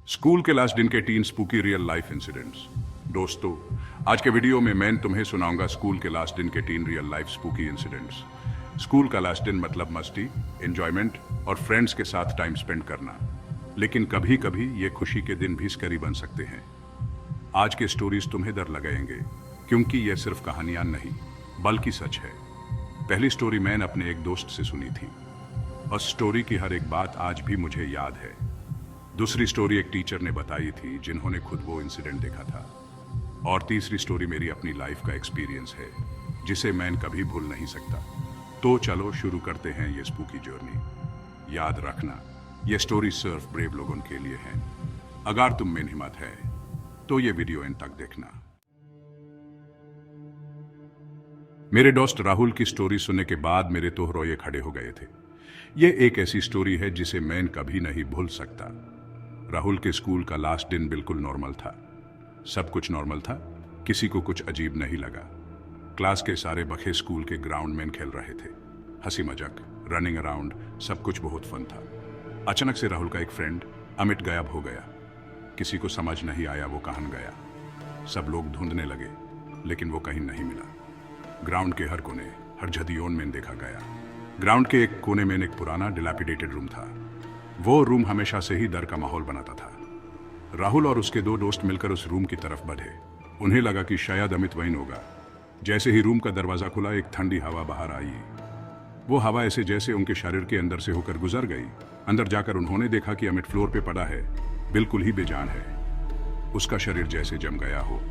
School के last दिन के 3 स्पूकी रियल लाइफ इंसिडेंट्स। दोस्तों, आज के वीडियो में मैं तुम्हें सुनाऊंगा स्कूल के लास्ट दिन के 3 real life spooky incidents. School का लास्ट दिन मतलब मस्ती, एंजॉयमेंट और फ्रेंड्स के साथ टाइम स्पेंड करना। लेकिन कभी कभी ये खुशी के दिन भी स्कैरी बन सकते हैं। आज के स्टोरीज तुम्हें डर लगाएंगे, क्योंकि ये सिर्फ कहानियां नहीं बल्कि सच है। पहली स्टोरी मैंने अपने एक दोस्त से सुनी थी और स्टोरी की हर एक बात आज भी मुझे याद है। दूसरी स्टोरी एक टीचर ने बताई थी जिन्होंने खुद वो इंसिडेंट देखा था। और तीसरी स्टोरी मेरी अपनी लाइफ का एक्सपीरियंस है जिसे मैं कभी भूल नहीं सकता। तो चलो शुरू करते हैं ये स्पूकी जर्नी। याद रखना, ये स्टोरी सिर्फ ब्रेव लोगों के लिए है। अगर तुम में हिम्मत है तो ये वीडियो एंड तक देखना। मेरे दोस्त राहुल की स्टोरी सुनने के बाद मेरे तो रोए खड़े हो गए थे। ये एक ऐसी स्टोरी है जिसे मैं कभी नहीं भूल सकता। राहुल के स्कूल का लास्ट दिन बिल्कुल नॉर्मल था। सब कुछ नॉर्मल था, किसी को कुछ अजीब नहीं लगा। क्लास के सारे बच्चे स्कूल के ग्राउंड में खेल रहे थे। हंसी मजाक, रनिंग अराउंड, सब कुछ बहुत फन था। अचानक से राहुल का एक फ्रेंड अमित गायब हो गया। किसी को समझ नहीं आया वो कहाँ गया। सब लोग ढूंढने लगे लेकिन वो कहीं नहीं मिला। ग्राउंड के हर कोने, हर झदियोन में देखा गया। ग्राउंड के एक कोने में एक पुराना डिलैपिडेटेड रूम था। वो रूम हमेशा से ही डर का माहौल बनाता था। राहुल और उसके दो दोस्त मिलकर उस रूम की तरफ बढ़े। उन्हें लगा कि शायद अमित वहीं होगा। जैसे ही रूम का दरवाजा खुला, एक ठंडी हवा बाहर आई। वो हवा ऐसे जैसे उनके शरीर के अंदर से होकर गुजर गई। अंदर जाकर उन्होंने देखा कि अमित फ्लोर पे पड़ा है, बिल्कुल ही बेजान है। उसका शरीर जैसे जम गया हो।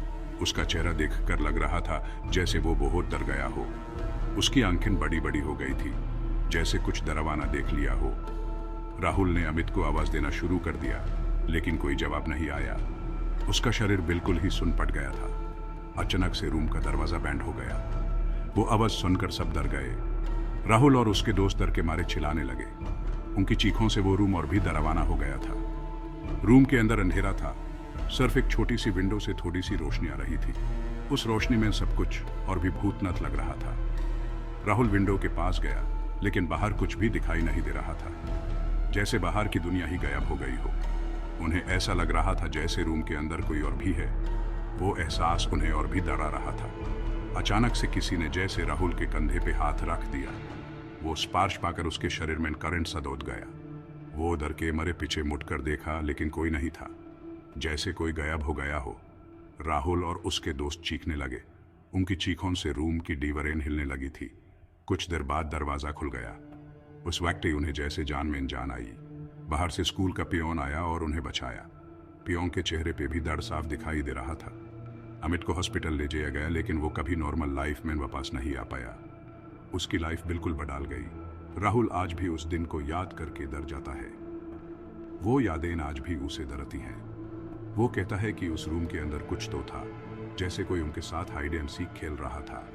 उसका चेहरा देखकर लग रहा था जैसे वो बहुत डर गया हो। उसकी आंखें बड़ी बड़ी हो गई थी, जैसे कुछ डरावना देख लिया हो। राहुल ने अमित को आवाज देना शुरू कर दिया, लेकिन कोई जवाब नहीं आया। उसका शरीर बिल्कुल ही सुन पड़ गया था। अचानक से रूम का दरवाजा बैंड हो गया। वो आवाज सुनकर सब डर गए। राहुल और उसके दोस्त डर के मारे चिल्लाने लगे। उनकी चीखों से वो रूम और भी डरावना हो गया था। रूम के अंदर अंधेरा था। सिर्फ एक छोटी सी विंडो से थोड़ी सी रोशनी आ रही थी। उस रोशनी में सब कुछ और भी भूतनाथ लग रहा था। राहुल विंडो के पास गया, लेकिन बाहर कुछ भी दिखाई नहीं दे रहा था, जैसे बाहर की दुनिया ही गायब हो गई हो। उन्हें ऐसा लग रहा था जैसे रूम के अंदर कोई और भी है। वो एहसास उन्हें और भी डरा रहा था। अचानक से किसी ने जैसे राहुल के कंधे पे हाथ रख दिया। वो स्पर्श पाकर उसके शरीर में करंट सा दौड़ गया। वो डर के मरे पीछे मुड़कर देखा, लेकिन कोई नहीं था, जैसे कोई गायब हो गया हो। राहुल और उसके दोस्त चीखने लगे। उनकी चीखों से रूम की दीवारें हिलने लगी थी। कुछ देर बाद दरवाजा खुल गया। उस वक्त ही उन्हें जैसे जान में जान आई। बाहर से स्कूल का पियोन आया और उन्हें बचाया। पियोन के चेहरे पे भी दर्द साफ दिखाई दे रहा था। अमित को हॉस्पिटल ले जाया गया, लेकिन वो कभी नॉर्मल लाइफ में वापस नहीं आ पाया। उसकी लाइफ बिल्कुल बदल गई। राहुल आज भी उस दिन को याद करके डर जाता है। वो यादें आज भी उसे डरती हैं। वो कहता है कि उस रूम के अंदर कुछ तो था, जैसे कोई उनके साथ हाइड एंड सीक खेल रहा था।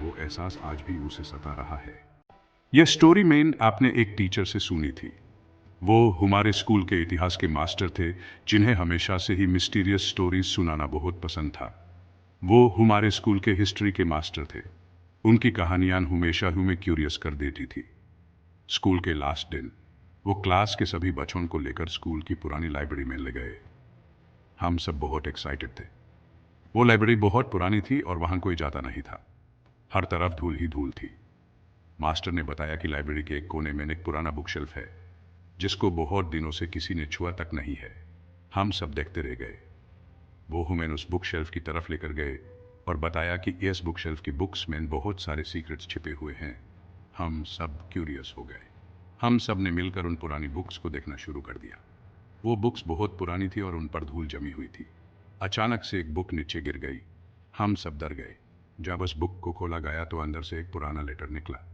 वो एहसास आज भी उसे सता रहा है। यह स्टोरी मैंने आपने एक टीचर से सुनी थी। वो हमारे स्कूल के इतिहास के मास्टर थे, जिन्हें हमेशा से ही मिस्टीरियस स्टोरीज सुनाना बहुत पसंद था। वो हमारे स्कूल के हिस्ट्री के मास्टर थे। उनकी कहानियां हमेशा हमें क्यूरियस कर देती थी। स्कूल के लास्ट दिन वो क्लास के सभी बच्चों को लेकर स्कूल की पुरानी लाइब्रेरी में ले गए। हम सब बहुत एक्साइटेड थे। वो लाइब्रेरी बहुत पुरानी थी और वहां कोई जाता नहीं था। हर तरफ धूल ही धूल थी। मास्टर ने बताया कि लाइब्रेरी के एक कोने में एक पुराना बुक शेल्फ है, जिसको बहुत दिनों से किसी ने छुआ तक नहीं है। हम सब देखते रह गए। वो हमें उस बुक शेल्फ की तरफ लेकर गए और बताया कि इस बुक शेल्फ की बुक्स में बहुत सारे सीक्रेट्स छिपे हुए हैं। हम सब क्यूरियस हो गए। हम सब ने मिलकर उन पुरानी बुक्स को देखना शुरू कर दिया। वो बुक्स बहुत पुरानी थी और उन पर धूल जमी हुई थी। अचानक से एक बुक नीचे गिर गई। हम सब डर गए। जब उस बुक को खोला गया तो अंदर से एक पुराना लेटर निकला।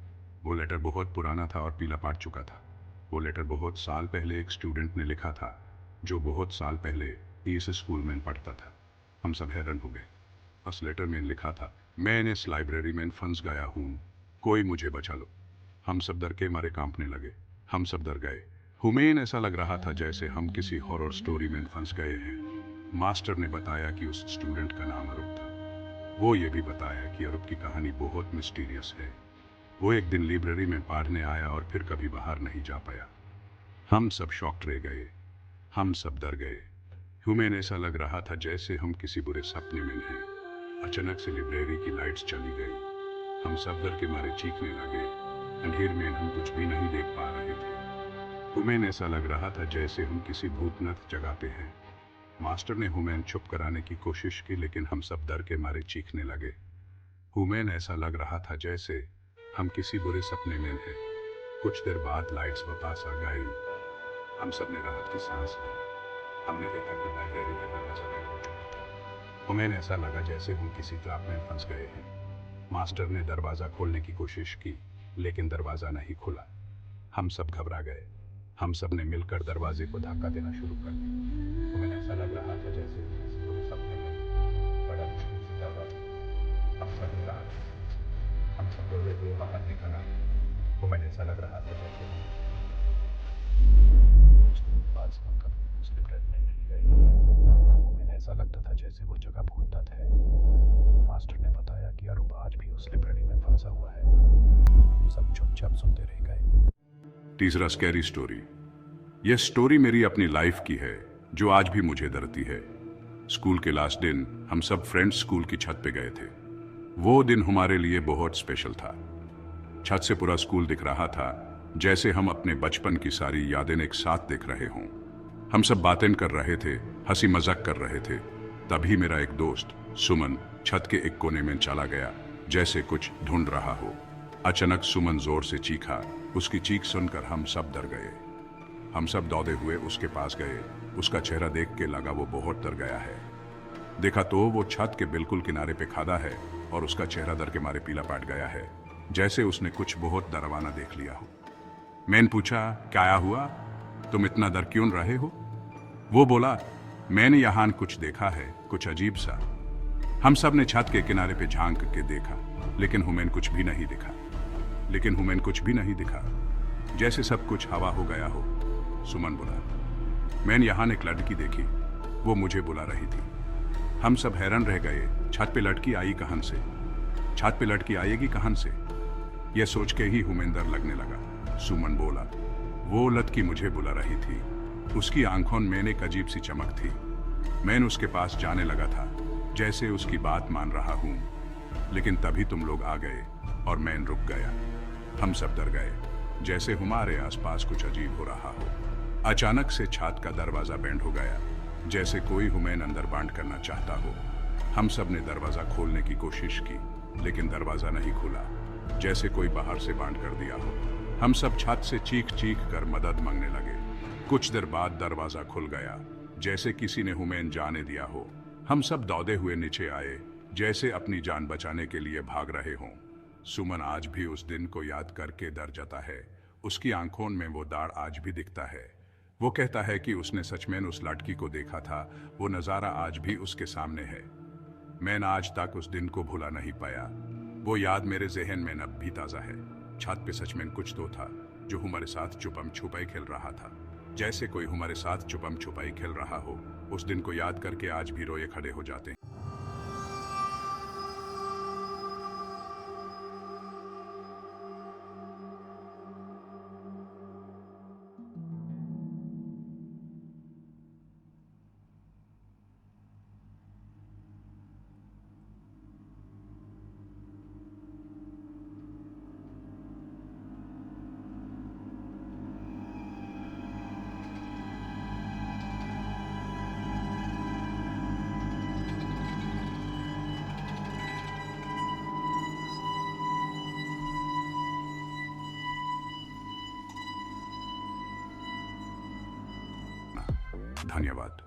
वो लेटर बहुत पुराना था और पीला पड़ चुका था। वो लेटर बहुत साल पहले एक स्टूडेंट ने लिखा था, जो बहुत साल पहले इस स्कूल में पढ़ता था। हम सब हैरान हो गए। उस लेटर में लिखा था, मैं इस लाइब्रेरी में फंस गया हूँ, कोई मुझे बचा लो। हम सब डर के मारे कांपने लगे। हम सब डर गए। हमें ऐसा लग रहा था जैसे हम किसी हॉरर स्टोरी में फंस गए हैं। मास्टर ने बताया कि उस स्टूडेंट का नाम अरूप था। वो ये भी बताया कि अरूप की कहानी बहुत मिस्टीरियस है। वो एक दिन लाइब्रेरी में पढ़ने आया और फिर कभी बाहर नहीं जा पाया। हम सब शॉक्ड रह गए। हम सब डर गए। हुमैन ऐसा लग रहा था जैसे हम किसी बुरे सपने में हैं। अचानक से लाइब्रेरी की लाइट्स चली गई। हम सब डर के मारे चीखने लगे। अंधेर में हम कुछ भी नहीं देख पा रहे थे। हुमैन ऐसा लग रहा था जैसे हम किसी भूतनाथ जगह पे हैं। मास्टर ने हुमैन चुप कराने की कोशिश की, लेकिन हम सब डर के मारे चीखने लगे। हुमैन ऐसा लग रहा था जैसे हम किसी बुरे सपने में हैं। कुछ देर बाद लाइट्स वापस आ गई। हम सब ने राहत की सांस ली। हमने देखा कि लाइब्रेरी का दरवाजा बंद हो चुका था। हुमैन ऐसा लगा जैसे हम किसी ट्रैप में फंस गए हैं। मास्टर ने दरवाजा खोलने की कोशिश की, लेकिन दरवाजा नहीं खुला। हम सब घबरा गए। हम सब ने मिलकर दरवाजे को धक्का देना शुरू कर दिया। हमें ऐसा लग रहा था जैसे किसी बुरे सपने में बड़ा मुश्किल से दरवाजा। हम सब ने राहत की। हम सब दौड़े हुए बाहर निकल आए। हमें ऐसा लग रहा था जैसे ऐसा लगता था जैसे वो जगह भूतनाथ है। मास्टर ने बताया कि अरूप आज भी उस लाइब्रेरी में फंसा हुआ है। हम सब चुपचाप सुनते रह गए। तीसरा स्कैरी स्टोरी। यह स्टोरी मेरी अपनी लाइफ की है, जो आज भी मुझे डरती है। स्कूल के लास्ट दिन हम सब फ्रेंड्स स्कूल की छत पे गए थे। वो दिन हमारे लिए बहुत स्पेशल था। छत से पूरा स्कूल दिख रहा था, जैसे हम अपने बचपन की सारी यादें एक साथ देख रहे हों। हम सब बातें कर रहे थे, हंसी मजाक कर रहे थे। तभी मेरा एक दोस्त सुमन छत के एक कोने में चला गया, जैसे कुछ ढूंढ रहा हो। अचानक सुमन जोर से चीखा। उसकी चीख सुनकर हम सब डर गए। हम सब दौड़े हुए उसके पास गए। उसका चेहरा देख के लगा वो बहुत डर गया है। देखा तो वो छत के बिल्कुल किनारे पे खड़ा है और उसका चेहरा डर के मारे पीला पड़ गया है, जैसे उसने कुछ बहुत डरावना देख लिया हो। मैंने पूछा, क्या हुआ? तुम इतना डर क्यों रहे हो? वो बोला, मैंने यहाँ कुछ देखा है, कुछ अजीब सा। हम सब ने छत के किनारे पे झांक के देखा, लेकिन हुमैन कुछ भी नहीं दिखा। जैसे सब कुछ हवा हो गया हो। सुमन बोला, मैंने यहाँ एक लड़की देखी, वो मुझे बुला रही थी। हम सब हैरान रह गए। छत पे लड़की आई कहां से? छत पे लड़की आएगी कहां से? यह सोच के ही हुमैन डर लगने लगा। सुमन बोला, वो लड़की मुझे बुला रही थी। उसकी आंखों में एक अजीब सी चमक थी। मैंने उसके पास जाने लगा था, जैसे उसकी बात मान रहा हूं, लेकिन तभी तुम लोग आ गए और मैं रुक गया। हम सब डर गए, जैसे हमारे आसपास कुछ अजीब हो रहा हो। अचानक से छत का दरवाजा बंद हो गया, जैसे कोई हुमैन अंदर बांध करना चाहता हो। हम सब ने दरवाजा खोलने की कोशिश की, लेकिन दरवाजा नहीं खुला, जैसे कोई बाहर से बांध कर दिया हो। हम सब छत से चीख कर मदद मांगने लगे। कुछ देर बाद दरवाजा खुल गया, जैसे किसी ने हुमैन जाने दिया हो। हम सब दौड़े हुए नीचे आए, जैसे अपनी जान बचाने के लिए भाग रहे हों। सुमन आज भी उस दिन को याद करके डर जाता है। उसकी आंखों में वो दाढ़ आज भी दिखता है। वो कहता है कि उसने सच में उस लड़की को देखा था। वो नज़ारा आज भी उसके सामने है। मैंने आज तक उस दिन को भुला नहीं पाया। वो याद मेरे जहन में अब भी ताज़ा है। छत पे सच में कुछ तो था, जो हमारे साथ छुपम छुपाई खेल रहा था, जैसे कोई हमारे साथ छुपम छुपाई खेल रहा हो। उस दिन को याद करके आज भी रोए खड़े हो जाते हैं। धन्यवाद।